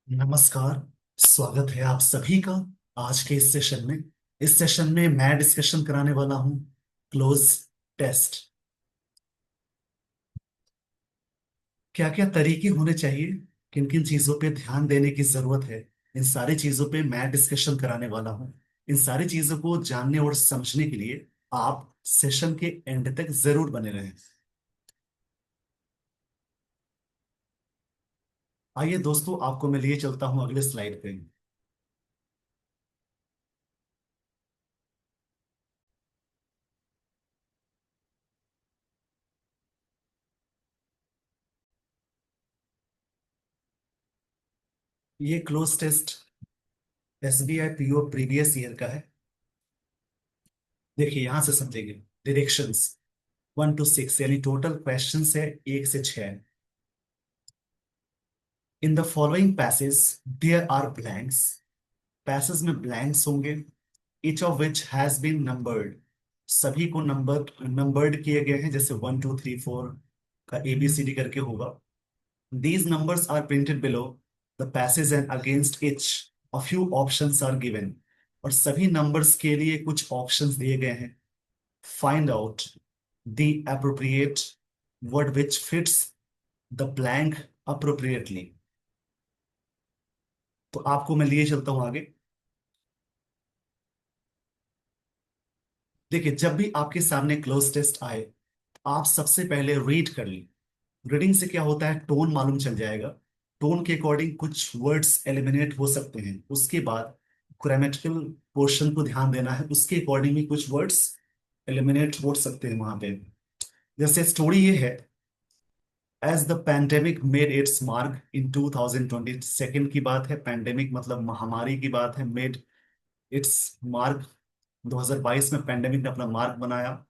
नमस्कार। स्वागत है आप सभी का आज के इस सेशन में। इस सेशन में मैं डिस्कशन कराने वाला हूं क्लोज टेस्ट। क्या क्या तरीके होने चाहिए, किन किन चीजों पे ध्यान देने की जरूरत है, इन सारी चीजों पे मैं डिस्कशन कराने वाला हूं। इन सारी चीजों को जानने और समझने के लिए आप सेशन के एंड तक जरूर बने रहें। आइए दोस्तों, आपको मैं लिए चलता हूं अगले स्लाइड पे। ये cloze test SBI PO previous year का है। देखिए यहां से समझेंगे। डायरेक्शंस 1 to 6 यानी टोटल क्वेश्चंस है 1 से 6। In the following passage there are blanks. Passage में ब्लैंक्स होंगे। each of which has been numbered। सभी को नंबर्ड किए गए हैं, जैसे 1 2 3 4 का ABCD करके होगा। These numbers are printed below the passage and against each a few options are given। और सभी नंबर्स के लिए कुछ ऑप्शंस दिए गए हैं। Find out the appropriate word which fits the blank appropriately। तो आपको मैं लिए चलता हूं आगे। देखिए, जब भी आपके सामने क्लोज टेस्ट आए, आप सबसे पहले रीड कर ली। रीडिंग से क्या होता है, टोन मालूम चल जाएगा। टोन के अकॉर्डिंग कुछ वर्ड्स एलिमिनेट हो सकते हैं। उसके बाद ग्रामेटिकल पोर्शन को ध्यान देना है, उसके अकॉर्डिंग भी कुछ वर्ड्स एलिमिनेट हो सकते हैं वहां पे। जैसे स्टोरी ये है, as the pandemic made its mark in 2020। Second की बात है, पैंडेमिक मतलब महामारी की बात है। मेड इट्स मार्क, 2022 में पैंडेमिक ने अपना मार्क बनाया।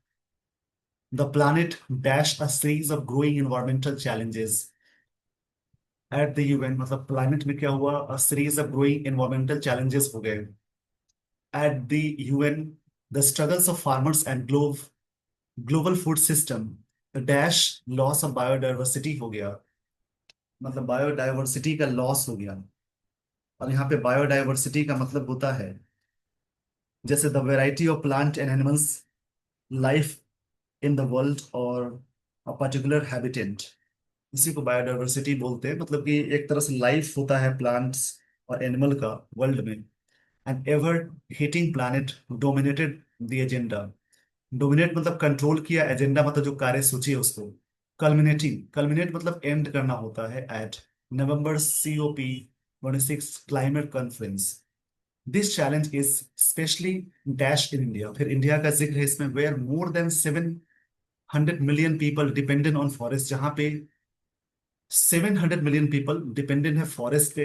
The planet dash a series of growing environmental challenges at the UN. मतलब प्लैनेट में क्या हुआ, a series of growing environmental challenges हो गए at the UN. The struggles of farmers and global food system dash loss of biodiversity हो गया। मतलब biodiversity का लॉस हो गया। और यहाँ पे बायोडाइवर्सिटी का मतलब होता है जैसे the variety of plant and animals life in the world और अ पर्टिकुलर हैबिटेट। इसी को बायोडाइवर्सिटी बोलते हैं। मतलब कि एक तरह से लाइफ होता है प्लांट्स और एनिमल का वर्ल्ड में। And ever heating planet dominated the agenda. Dominate मतलब कंट्रोल किया, एजेंडा मतलब जो कार्य सूची है उसको। कल्मिनेट मतलब एंड करना होता है at November COP 26 climate conference. This challenge is specially dash in India. फिर इंडिया का जिक्र है इसमें, where more than 700 million people dependent on forest. जहां पे 700 मिलियन पीपल डिपेंडेंट है फॉरेस्ट पे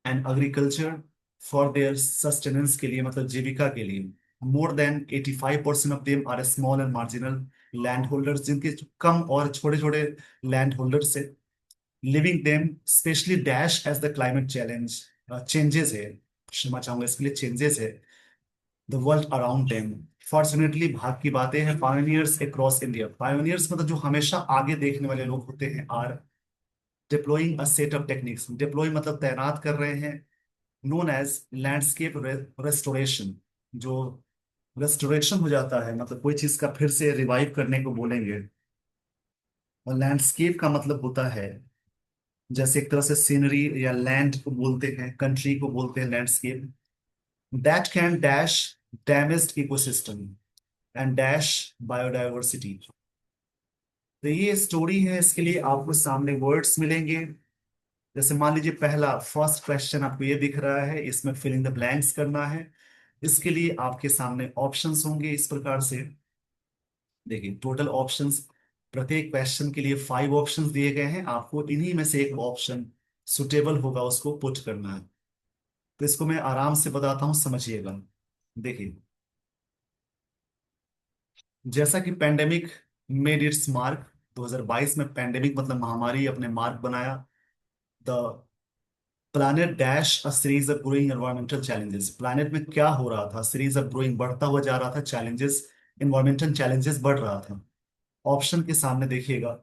and agriculture for their sustenance के लिए, मतलब जीविका के लिए। More than 85% of them are small and marginal land holders, जिनके कम और छोटे छोटे लैंड होल्डर्स से। Living them specially dash as the climate challenge changes है। क्षमा चाहूंगा, इसके लिए चेंजेस है the world around them. Fortunately भाग की बातें हैं, पायोनियर्स अक्रॉस इंडिया। पायोनियर्स मतलब जो हमेशा आगे देखने वाले लोग होते हैं। Are deploying a set of techniques. Deploy मतलब तैनात कर रहे हैं। Known as landscape restoration. जो रेस्टोरेशन हो जाता है, मतलब कोई चीज का फिर से रिवाइव करने को बोलेंगे। और लैंडस्केप का मतलब होता है जैसे एक तरह से सीनरी, या लैंड को बोलते हैं, कंट्री को बोलते हैं landscape. That can dash damaged ecosystem and dash biodiversity. तो ये स्टोरी है, इसके लिए आपको सामने वर्ड्स मिलेंगे। जैसे मान लीजिए पहला फर्स्ट क्वेश्चन आपको ये दिख रहा है, इसमें फिल इन द ब्लैंक्स करना है। इसके लिए आपके सामने ऑप्शंस होंगे इस प्रकार से। देखिए टोटल ऑप्शंस, प्रत्येक क्वेश्चन के लिए 5 ऑप्शंस दिए गए हैं। आपको इन्हीं में से एक ऑप्शन सुटेबल होगा उसको पुट करना है। तो इसको मैं आराम से बताता हूं, समझिएगा। देखिए, जैसा कि पैंडेमिक मेड इट्स मार्क, 2022 में पैंडेमिक मतलब महामारी अपने मार्क बनाया। The planet dash a series of growing environmental challenges. Planet में क्या हो रहा था, सीरीज ऑफ ग्रोइंग बढ़ता हुआ जा रहा था, चैलेंजेस एनवायरमेंटल चैलेंजेस बढ़ रहा था। ऑप्शन के सामने देखिएगा,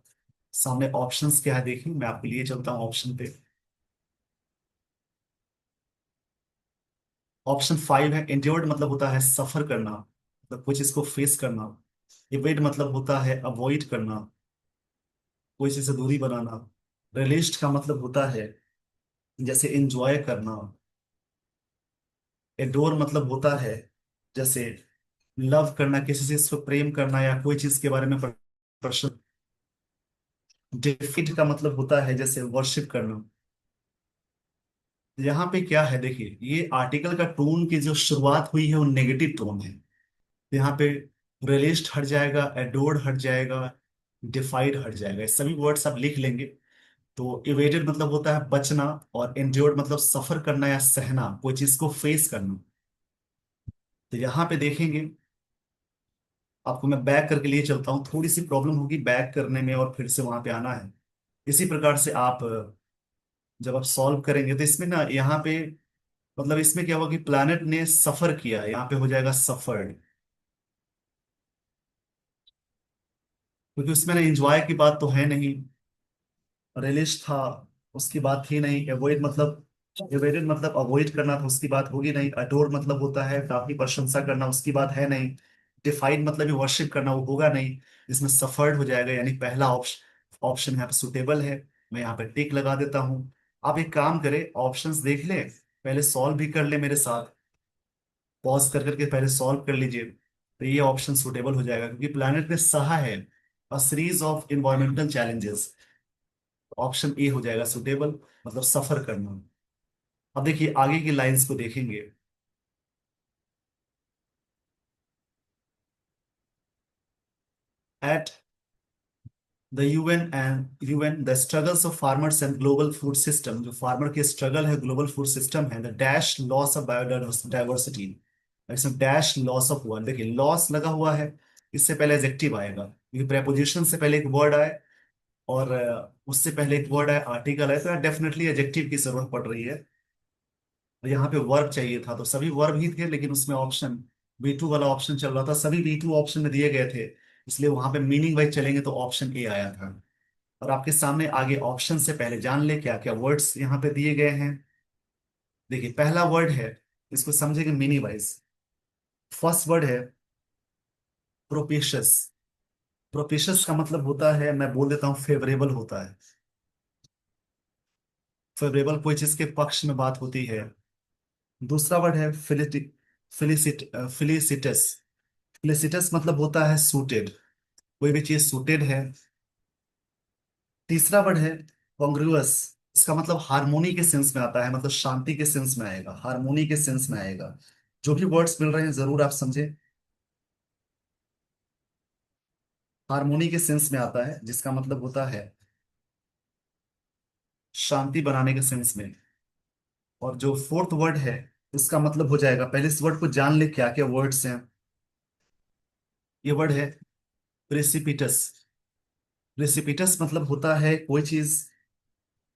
सामने ऑप्शंस क्या है देखिए, मैं आपको लिए चलता हूँ ऑप्शन पे। ऑप्शन 5 है इंड्योर्ड, मतलब होता है सफर करना, मतलब कोई चीज को फेस करना। इवेड मतलब होता है अवॉइड करना, कोई चीज से दूरी बनाना। रिलिस्ट का मतलब होता है जैसे एंजॉय करना। एडोर मतलब होता है जैसे लव करना, किसी चीज को प्रेम करना या कोई चीज के बारे में प्रश्न। डिफीट का मतलब होता है जैसे वर्शिप करना। यहाँ पे क्या है देखिए, ये आर्टिकल का टोन की जो शुरुआत हुई है वो नेगेटिव टोन है। यहाँ पे रिलीज्ड हट जाएगा, एडोर्ड हट जाएगा, डिफाइड हट जाएगा, ये सभी वर्ड्स आप लिख लेंगे। तो इवेडेड मतलब होता है बचना, और एंड्योर्ड मतलब सफर करना या सहना, कोई चीज को फेस करना। तो यहाँ पे देखेंगे, आपको मैं बैक करके लिए चलता हूँ, थोड़ी सी प्रॉब्लम होगी बैक करने में और फिर से वहां पे आना है। इसी प्रकार से आप जब आप सॉल्व करेंगे तो इसमें ना यहाँ पे, मतलब इसमें क्या होगा कि प्लैनेट ने सफर किया, यहाँ पे हो जाएगा सफर्ड, क्योंकि उसमें ना एंजॉय की बात तो है नहीं। रिलिश था, उसकी बात थी नहीं। एवॉइड मतलब, एवॉइडेड मतलब अवॉइड करना था, उसकी बात होगी नहीं। अडोर मतलब होता है काफी प्रशंसा करना, उसकी बात है नहीं। डिफाइड मतलब वर्शिप करना, वो होगा नहीं। इसमें सफर्ड हो जाएगा, यानी पहला ऑप्शन ऑप्शन यहाँ पे सुटेबल है। मैं यहाँ पे टिक लगा देता हूँ। आप एक काम करें, ऑप्शंस देख ले, पहले सॉल्व भी कर ले मेरे साथ, पॉज कर करके पहले सॉल्व कर लीजिए। तो ये ऑप्शन सुटेबल हो जाएगा, क्योंकि प्लैनेट ने सहा है a series of environmental challenges. Option A हो जाएगा सुटेबल, मतलब सफर करना। अब देखिए आगे की लाइंस को देखेंगे। At the UN the struggles of farmers and global food system, जो फार्मर के स्ट्रगल है, ग्लोबल फूड सिस्टम है, the dash loss of biodiversity. इसमें डैश लॉस ऑफ हुआ, देखिए लॉस लगा हुआ है, इससे पहले एडजेक्टिव आएगा, क्योंकि प्रेपोजिशन से पहले एक वर्ड आए और उससे पहले एक वर्ड आए, आर्टिकल है, तो डेफिनेटली एडजेक्टिव की जरूरत पड़ रही है। और यहाँ पे वर्ब चाहिए था, तो सभी वर्ब ही थे, लेकिन उसमें ऑप्शन B2 वाला ऑप्शन चल रहा था, सभी B2 ऑप्शन में दिए गए थे, इसलिए वहां पे मीनिंग वाइज चलेंगे तो ऑप्शन ए आया था। और आपके सामने आगे ऑप्शन से पहले जान ले क्या क्या वर्ड्स यहाँ पे दिए गए हैं। देखिए पहला वर्ड है, इसको समझेंगे मीनिंग वाइज। फर्स्ट वर्ड है प्रोपिशियस। प्रोपिशियस का मतलब होता है, मैं बोल देता हूँ, फेवरेबल होता है। फेवरेबल कोई चीज के पक्ष में बात होती है। दूसरा वर्ड है फिलिसिटस। फिलिसिटस मतलब होता है सूटेड, कोई भी चीज सूटेड है। तीसरा वर्ड है कॉन्ग्रुअस। इसका मतलब हारमोनी के सेंस में आता है, मतलब शांति के सेंस में आएगा, हारमोनी के सेंस में आएगा। जो भी वर्ड्स मिल रहे हैं जरूर आप समझे, हारमोनी के सेंस में आता है, जिसका मतलब होता है शांति बनाने के सेंस में। और जो फोर्थ वर्ड है, इसका मतलब हो जाएगा, पहले इस वर्ड को जान ले क्या क्या वर्ड्स हैं। ये वर्ड है प्रेसिपिटस। प्रेसिपिटस मतलब होता है कोई चीज,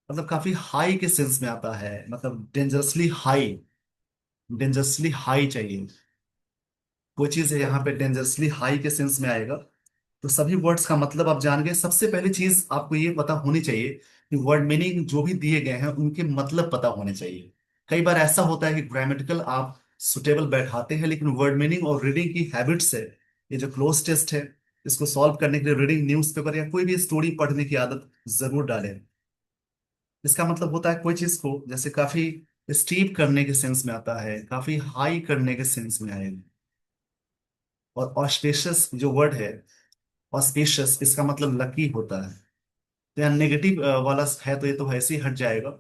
मतलब काफी हाई के सेंस में आता है, मतलब डेंजरसली हाई, डेंजरसली हाई चाहिए। कोई चीज है यहाँ पे डेंजरसली हाई के सेंस में आएगा। तो सभी वर्ड्स का मतलब आप जान गए। सबसे पहली चीज आपको ये पता होनी चाहिए कि वर्ड मीनिंग जो भी दिए गए हैं उनके मतलब पता होने चाहिए। कई बार ऐसा होता है कि ग्रामेटिकल आप सुटेबल बैठाते हैं, लेकिन वर्ड मीनिंग और रीडिंग की हैबिट से, ये जो क्लोज टेस्ट है, इसको सॉल्व करने के लिए रीडिंग न्यूज़पेपर या कोई भी स्टोरी पढ़ने की आदत जरूर डालें। इसका मतलब होता है कोई चीज को जैसे काफी स्टीप करने के सेंस में आता है, काफी हाई करने के सेंस में आएगा। और ऑस्पेशियस जो वर्ड है, ऑस्पेशियस, इसका मतलब लकी होता है। तो यहाँ नेगेटिव वाला है, तो ये तो वैसे ही हट जाएगा।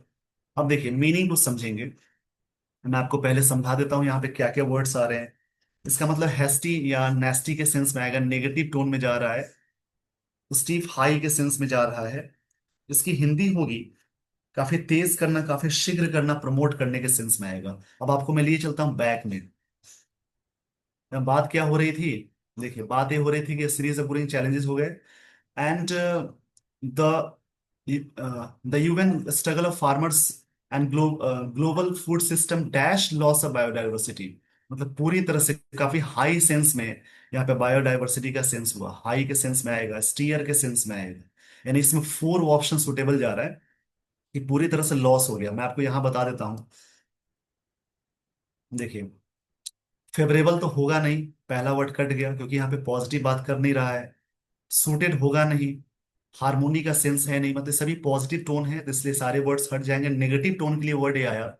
अब देखिए मीनिंग को समझेंगे। मैं आपको पहले समझा देता हूँ यहाँ पे क्या क्या वर्ड्स आ रहे हैं। इसका मतलब हैस्टी या नेस्टी के सेंस में आएगा, नेगेटिव टोन में जा रहा है। स्टीफ हाई के सेंस में जा रहा है। इसकी हिंदी होगी काफी तेज करना, काफी शीघ्र करना, प्रमोट करने के सेंस में आएगा। अब आपको मैं लिए चलता हूँ बैक में। बात क्या हो रही थी, देखिए बात ये हो रही थी कि सीरीज ऑफ बुरिंग चैलेंजेस हो गए, and the the UN struggle of farmers and global food system dash loss of biodiversity. मतलब पूरी तरह से काफी हाई सेंस में यहाँ पे बायोडाइवर्सिटी का सेंस हुआ, हाई के सेंस में आएगा, स्टीयर के सेंस में आएगा। यानी इसमें 4 ऑप्शन सुटेबल जा रहा है कि पूरी तरह से लॉस हो गया। मैं आपको यहाँ बता देता हूँ। देखिए, फेवरेबल तो होगा नहीं, पहला वर्ड कट गया क्योंकि यहाँ पे पॉजिटिव बात कर नहीं रहा है। सूटेड होगा नहीं, हारमोनी का सेंस है नहीं, मतलब सभी पॉजिटिव टोन है, तो इसलिए सारे वर्ड्स हट जाएंगे। नेगेटिव टोन के लिए वर्ड ये आया,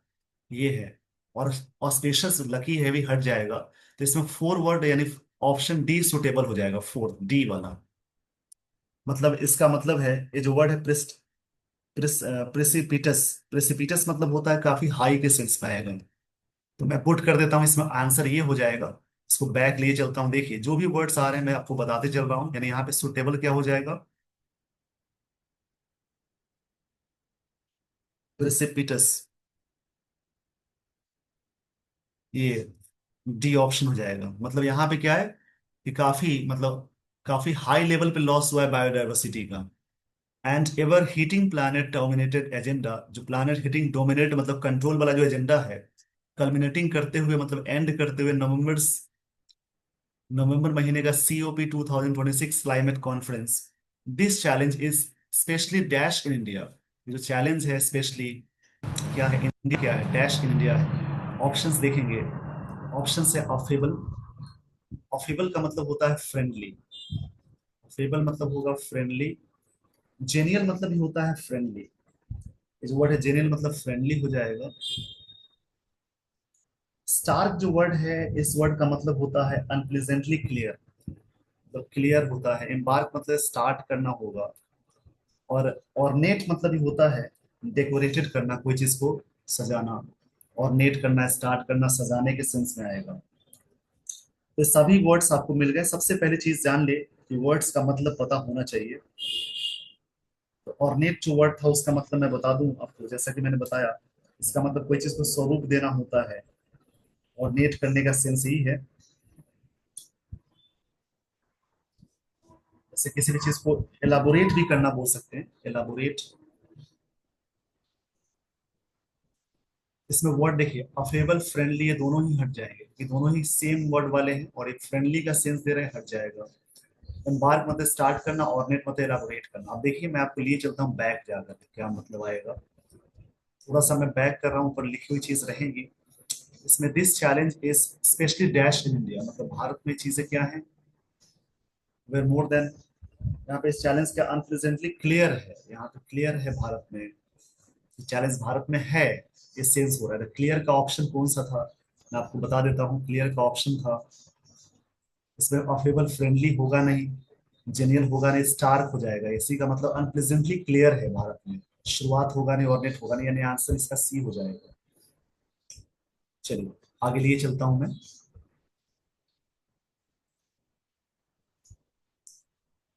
ये है। और ऑस्पेशियस, लकी, हैवी हट जाएगा। तो इसमें फोर वर्ड, यानी ऑप्शन डी सुटेबल हो जाएगा, फोर डी वाला। मतलब इसका मतलब है, ये जो वर्ड है प्रेसिपिटस, प्रेसिपिटस मतलब होता है काफी हाई के सेंस में आएगा। तो मैं पुट कर देता हूँ, इसमें आंसर ये हो जाएगा। इसको बैक लिए चलता हूँ, देखिए जो भी वर्ड्स आ रहे हैं मैं आपको बताते चल रहा हूँ, यानी यहाँ पे सुटेबल क्या हो जाएगा, प्रेसिपिटस, ये डी ऑप्शन हो जाएगा। मतलब यहाँ पे क्या है कि काफी, मतलब काफी हाई लेवल पे लॉस हुआ है बायोडायवर्सिटी का। And ever heating planet dominated agenda, जो प्लानट हीटिंग डोमिनेट मतलब कंट्रोल वाला जो एजेंडा है, कल्मिनेटिंग करते हुए मतलब एंड करते हुए नवंबर महीने का COP 2026 climate conference. This challenge is specially dash in India. जो चैलेंज है स्पेशली क्या है, इंडिया क्या है, डैश इन इंडिया है। ऑप्शंस देखेंगे, ऑप्शन से अफेबल, अफेबल का मतलब होता है फ्रेंडली, अफेबल मतलब होगा फ्रेंडली। जेनियल मतलब ही होता है फ्रेंडली, इस वर्ड है जेनियल मतलब फ्रेंडली हो जाएगा। स्टार्क जो वर्ड है, इस वर्ड का मतलब होता है अनप्लीजेंटली क्लियर, मतलब क्लियर होता है। एम्बार्क मतलब स्टार्ट करना होगा। और ऑर्नेट मतलब ही होता है डेकोरेटेड करना, कोई चीज को सजाना। ऑर्नेट करना, स्टार्ट करना, सजाने के सेंस में आएगा। तो सभी वर्ड्स आपको मिल गए। सबसे पहली चीज जान ले कि वर्ड्स का मतलब पता होना चाहिए। तो ऑर्नेट जो वर्ड था उसका मतलब मैं बता दूं आपको, जैसा कि मैंने बताया, इसका मतलब कोई चीज को स्वरूप देना होता है। ऑर्नेट करने का सेंस यही है, जैसे किसी भी चीज को एलाबोरेट भी करना बोल सकते हैं, एलाबोरेट। इसमें वर्ड देखिए, अफेबल, फ्रेंडली, ये दोनों ही हट जाएंगे, ये दोनों ही सेम वर्ड वाले हैं, और एक फ्रेंडली का सेंस दे रहे हैं, हट जाएगा। एम्बार्क मतलब स्टार्ट करना, ऑर्नेट मतलब एलाबोरेट करना। अब देखिए मैं आपको लिए चलता हूँ बैक जाकर, क्या मतलब आएगा। थोड़ा सा मैं बैक कर रहा हूँ, पर लिखी हुई चीज रहेंगी इसमें। This challenge is specially dash in India, मतलब भारत में चीजें क्या है, वेर मोर देन, यहाँ पे इस चैलेंज का अनप्रेजेंटली क्लियर है, यहाँ पे क्लियर है भारत में, चैलेंज भारत में है, ये सेंस हो रहा है। क्लियर का ऑप्शन कौन सा था, मैं आपको बता देता हूँ। क्लियर का ऑप्शन था, इसमें अफेबल, फ्रेंडली होगा नहीं, जेनियल होगा नहीं, स्टार्क हो जाएगा। इसी का मतलब अनप्लेजेंटली क्लियर है भारत में, शुरुआत होगा नहीं, ऑर्नेट होगा नहीं, यानी आंसर इसका सी हो जाएगा। चलिए आगे लिए चलता हूं मैं।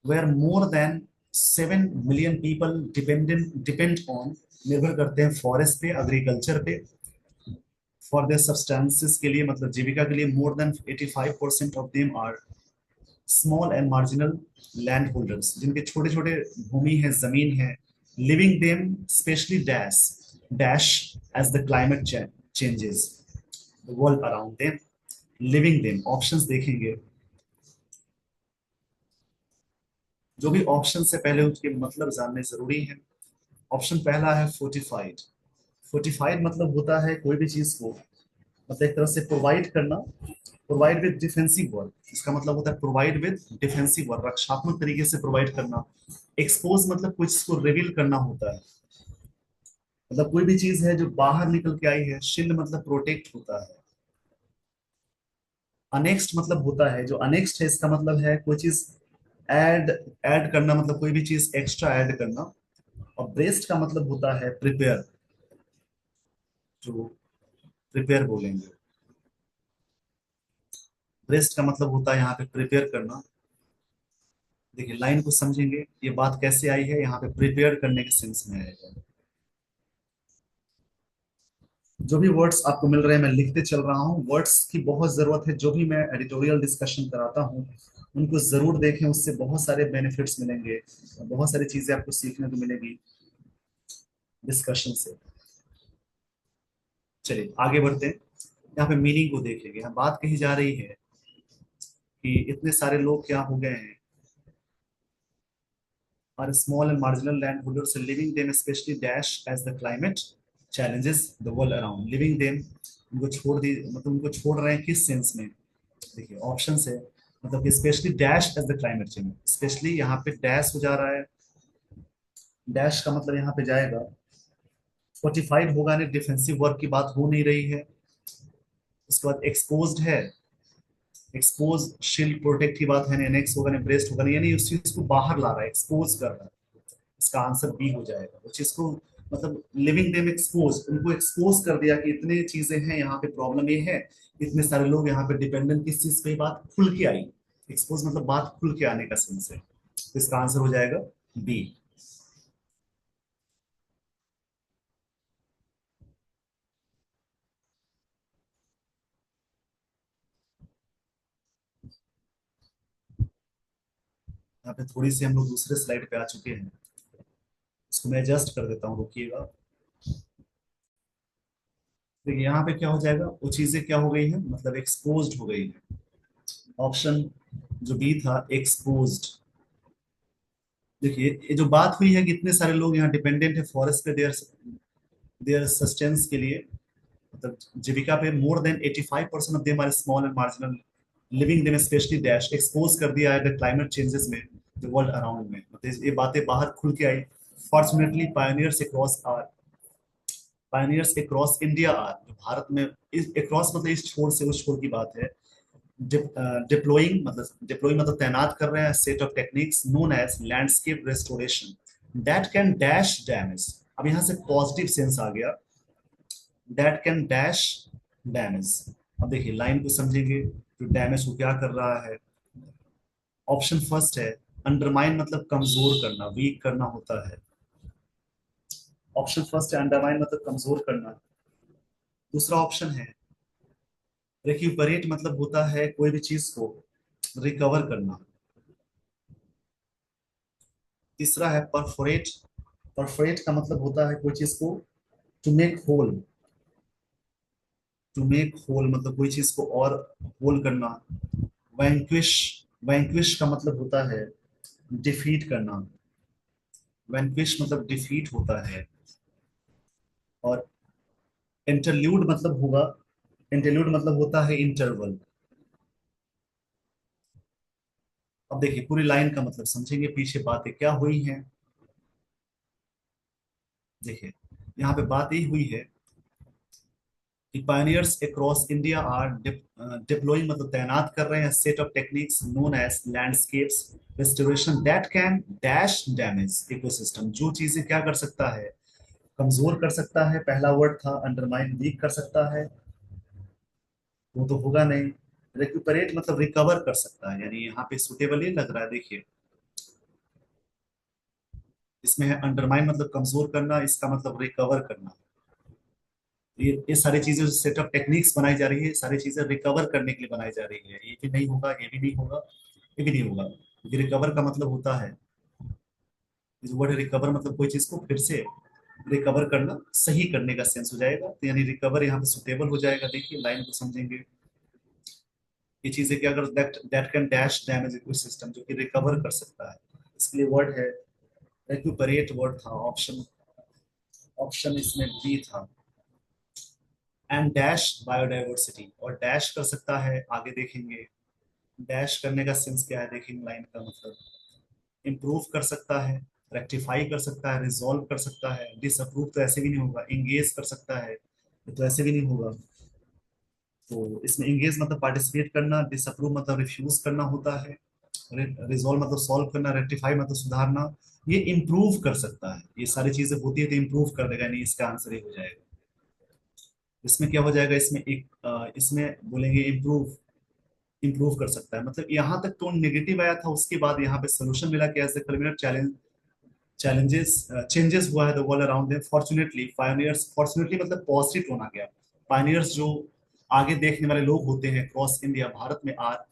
Where more than 7 million people depend on, निर्भर करते हैं फॉरेस्ट पे, एग्रीकल्चर पे, फॉर देयर सब्सटेंसेस के लिए, मतलब जीविका के लिए। More than 85% of them are small and marginal land holders, जिनके छोटे छोटे भूमि है, जमीन है। Living them specially dash, dash as the climate changes the world around them. Living them, options देखेंगे, जो भी ऑप्शन से पहले उसके मतलब जानने जरूरी है। ऑप्शन पहला है फोर्टिफाइड। फोर्टिफाइड मतलब होता है कोई भी चीज को, मतलब एक तरह से प्रोवाइड करना, प्रोवाइड विद डिफेंसिव वर्क, इसका मतलब होता है प्रोवाइड विद डिफेंसिव वर्क, रक्षात्मक तरीके से प्रोवाइड करना। एक्सपोज मतलब कुछ को रिवील करना होता है, मतलब कोई भी चीज है जो बाहर निकल के आई है। शील्ड मतलब प्रोटेक्ट होता है। अनेक्स्ट मतलब होता है, जो अनेक्स्ट है इसका मतलब है कोई चीज ऐड, ऐड करना, मतलब कोई भी चीज एक्स्ट्रा ऐड करना। और ब्रेस्ट का मतलब होता है प्रिपेयर, जो प्रिपेयर बोलेंगे। ब्रेस्ट का मतलब होता है यहाँ पे प्रिपेयर करना। देखिए लाइन को समझेंगे, ये बात कैसे आई है, यहाँ पे प्रिपेयर करने के सेंस में आएगा। जो भी वर्ड्स आपको मिल रहे हैं मैं लिखते चल रहा हूँ। वर्ड्स की बहुत जरूरत है, जो भी मैं एडिटोरियल डिस्कशन कराता हूँ उनको जरूर देखें, उससे बहुत सारे बेनिफिट्स मिलेंगे, बहुत सारी चीजें आपको सीखने को मिलेगी डिस्कशन से। चलिए आगे बढ़ते हैं, यहाँ पे मीनिंग को देखेंगे। यहाँ बात कही जा रही है कि इतने सारे लोग क्या हो गए हैं, are small and marginal landholders living them especially dash as the climate challenges the world around, living them उनको छोड़ दी, मतलब उनको छोड़ रहे हैं किस सेंस में? देखिए ऑप्शन है, मतलब कि specially dash as the climate change, specially यहाँ पे डैश हो जा रहा है। डैश का मतलब यहाँ पे जाएगा, 45 होगा नहीं, डिफेंसिव वर्क की बात हो नहीं रही है। उसके बाद एक्सपोज्ड है, एक्सपोज शील्ड प्रोटेक्ट की बात है नहीं, नेक्स्ट होगा नहीं, ब्रेस्ट होगा नहीं, यानी उस चीज को बाहर ला रहा है, एक्सपोज कर रहा है। इसका आंसर बी हो जाएगा। उस चीज को मतलब लिविंग देम एक्सपोज, उनको एक्सपोज कर दिया कि इतने चीजें हैं यहाँ पे, प्रॉब्लम ये है, इतने सारे लोग यहाँ पे डिपेंडेंट, किस चीज पे, बात खुल के आई। एक्सपोज मतलब बात खुल के आने का सेंस है, तो इसका आंसर हो जाएगा बी। यहाँ पे थोड़ी सी हम लोग दूसरे स्लाइड पे आ चुके हैं, इसको मैं एडजस्ट कर देता हूँ, रुकिएगा। देखिए यहाँ पे क्या हो जाएगा, वो चीजें क्या हो गई है, मतलब एक्सपोज्ड हो गई है। ऑप्शन जो बी था, एक्सपोज्ड। देखिए ये जो बात हुई है कि इतने सारे लोग यहाँ डिपेंडेंट है फॉरेस्ट पे, देयर देयर सस्टेंस के लिए, मतलब जीविका पे, more then 85% of them are small and marginal, living them specially dash, expose कर दिया है द क्लाइमेट चेंजेस में द वर्ल्ड अराउंड में, मतलब ये बातें बाहर खुल के आई। Fortunately pioneers across India are, जो भारत में, इस अक्रॉस मतलब इस छोर से उस छोर की बात है। डिप्लॉइंग मतलब तैनात कर रहे हैं set of techniques known as landscape restoration that can dash damage. अब यहाँ से पॉजिटिव सेंस आ गया, दैट कैन डैश डैमेज। अब देखिए लाइन को समझेंगे, तो डैमेज को क्या कर रहा है। ऑप्शन फर्स्ट है, अंडरमाइन मतलब कमजोर करना, वीक करना होता है। ऑप्शन फर्स्ट है, अंडरमाइन मतलब कमजोर करना। दूसरा ऑप्शन है, रिक्यूपरेट मतलब होता है कोई भी चीज को रिकवर करना। तीसरा है परफोरेट, परफोरेट का मतलब होता है कोई चीज को to make whole, to make whole मतलब कोई चीज को और होल करना। वैंक्विश, वैंक्विश का मतलब होता है डिफीट करना, वैंक्विश मतलब डिफीट होता है। और इंटरल्यूड मतलब होगा, इंटरल्यूड मतलब होता है इंटरवल। अब देखिए पूरी लाइन का मतलब समझेंगे, पीछे बातें क्या हुई हैं। देखिए यहाँ पे बात ये हुई है कि pioneers across India are deploying मतलब तैनात कर रहे हैं set of techniques known as landscapes restoration that can dash damage ecosystem, जो चीजें क्या कर सकता है, कमजोर कर सकता है, पहला वर्ड था अंडरमाइन, वीक कर सकता है, वो तो होगा नहीं। रिक्यूपरेट मतलब रिकवर कर सकता है, यानी यहाँ पे सुटेबल ही लग रहा है। देखिए इसमें है अंडरमाइन मतलब कमजोर करना, इसका मतलब रिकवर करना। ये सारी चीजें सेट ऑफ टेक्निक्स बनाई जा रही है, सारी चीजें रिकवर करने के लिए बनाई जा रही है। ये भी नहीं होगा, ये भी नहीं होगा, ये भी नहीं होगा, क्योंकि रिकवर का मतलब होता है, इस वर्ड रिकवर मतलब कोई चीज को फिर से रिकवर करना, सही करने का सेंस हो जाएगा, तो यानी रिकवर यहाँ पे सुटेबल हो जाएगा। देखिए लाइन को समझेंगे, ये चीजें क्या कर, that that can dash damage ecosystem, जो कि रिकवर कर सकता है, इसके लिए वर्ड है रिक्यूपरेट, वर्ड था ऑप्शन, ऑप्शन इसमें बी था। एंड डैश बायोडाइवर्सिटी, और डैश कर सकता है, आगे देखेंगे डैश करने का सेंस क्या है, देखेंगे लाइन का मतलब इम्प्रूव कर सकता है, रेक्टिफाई कर सकता है, रिजॉल्व कर सकता है, डिसअप्रूव तो ऐसे भी नहीं होगा, इंगेज कर सकता है, ये तो ऐसे भी नहीं होगा। तो इसमें इंगेज मतलब पार्टिसिपेट करना, डिसअप्रूव मतलब रिफ्यूज करना होता है, रिजॉल्व मतलब सॉल्व करना, रेक्टिफाई मतलब सुधारना, ये इम्प्रूव कर सकता है, ये सारी चीजें होती है तो इम्प्रूव कर देगा, नहीं इसका आंसर ही हो जाएगा। इसमें क्या हो जाएगा, इसमें एक इसमें बोलेंगे इम्प्रूव, इंप्रूव कर सकता है, मतलब यहाँ तक टोन नेगेटिव आया था, उसके बाद यहाँ पे सोल्यूशन मिला कि as the climate challenge, challenges changes हुआ है the world around them fortunately pioneers, fortunately मतलब पॉजिटिव टोन आ गया। पायनियर्स जो आगे देखने वाले लोग होते हैं क्रॉस इंडिया भारत में, are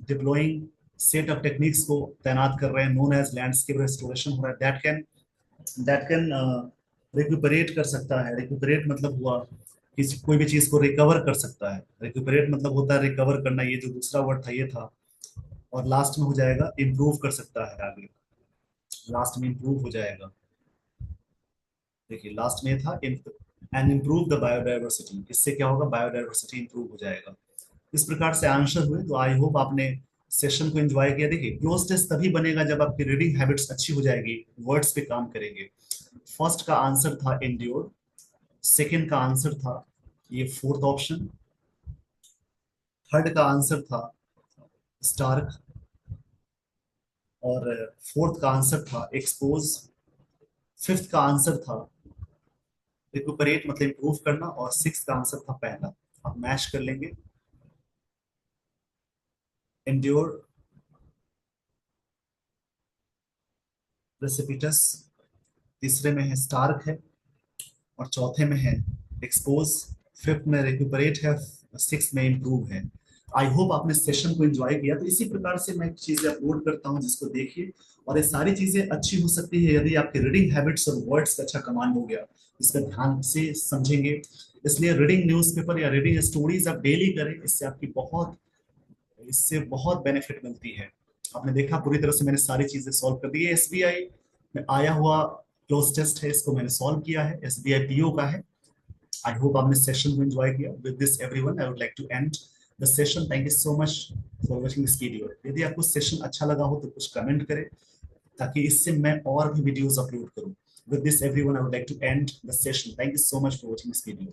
deploying set of techniques को तैनात कर रहे हैं नोन एज लैंडस्केप रेस्टोरेशन हो रहा है, दैट कैन रिक्यूपरेट कर सकता है। रिक्यूपरेट मतलब हुआ किसी कोई भी चीज को रिकवर कर सकता है, रिक्यूपरेट मतलब होता है रिकवर करना, ये जो दूसरा वर्ड था ये था। और लास्ट में हो जाएगा इम्प्रूव कर सकता है, आगे लास्ट में इम्प्रूव हो जाएगा। देखिए लास्ट में था एंड इम्प्रूव द बायोडाइवर्सिटी। इससे क्या होगा, बायोडाइवर्सिटी इंप्रूव हो जाएगा। इस प्रकार से आंसर हुए। तो आई होप आपने सेशन को एंजॉय किया। देखिए क्लोज टेस्ट तभी बनेगा जब आपकी रीडिंग हैबिट्स अच्छी हो जाएगी, वर्ड्स पे काम करेंगे। फर्स्ट का आंसर था एंड्योर, सेकंड का आंसर था ये फोर्थ ऑप्शन, थर्ड का आंसर था स्टार्क, और फोर्थ का आंसर था एक्सपोज, फिफ्थ का आंसर था रिकुपरेट मतलब इम्प्रूव करना, और सिक्स का आंसर था पहला। आप मैच कर लेंगे, एंड्योर, प्रेसिपिटस, तीसरे में है स्टार्क है, और चौथे में है एक्सपोज, फिफ्थ में रिकुपरेट है, सिक्स में इम्प्रूव है। आई होप आपने सेशन को एंजॉय किया। तो इसी प्रकार से मैं चीजें अपलोड करता हूँ जिसको देखिए, और ये सारी चीजें अच्छी हो सकती है यदि आपके रीडिंग हैबिट्स और वर्ड्स का अच्छा कमांड हो गया, इसका ध्यान से समझेंगे। इसलिए रीडिंग न्यूज़पेपर या रीडिंग स्टोरीज आप डेली करें, इससे बहुत बेनिफिट मिलती है। आपने देखा पूरी तरह से मैंने सारी चीजें सॉल्व कर दी है। एसबीआई में आया हुआ क्लोज टेस्ट है, इसको मैंने सॉल्व किया है, एसबीआई पीओ का है। आई होप आपने सेशन को एंजॉय किया। With this everyone I would like to end the session. Thank you so much for watching this video. यदि आपको सेशन अच्छा लगा हो तो कुछ कमेंट करें, ताकि इससे मैं और भी वीडियोस अपलोड करूं। With this everyone, I would like to end the session. Thank you so much for watching this video.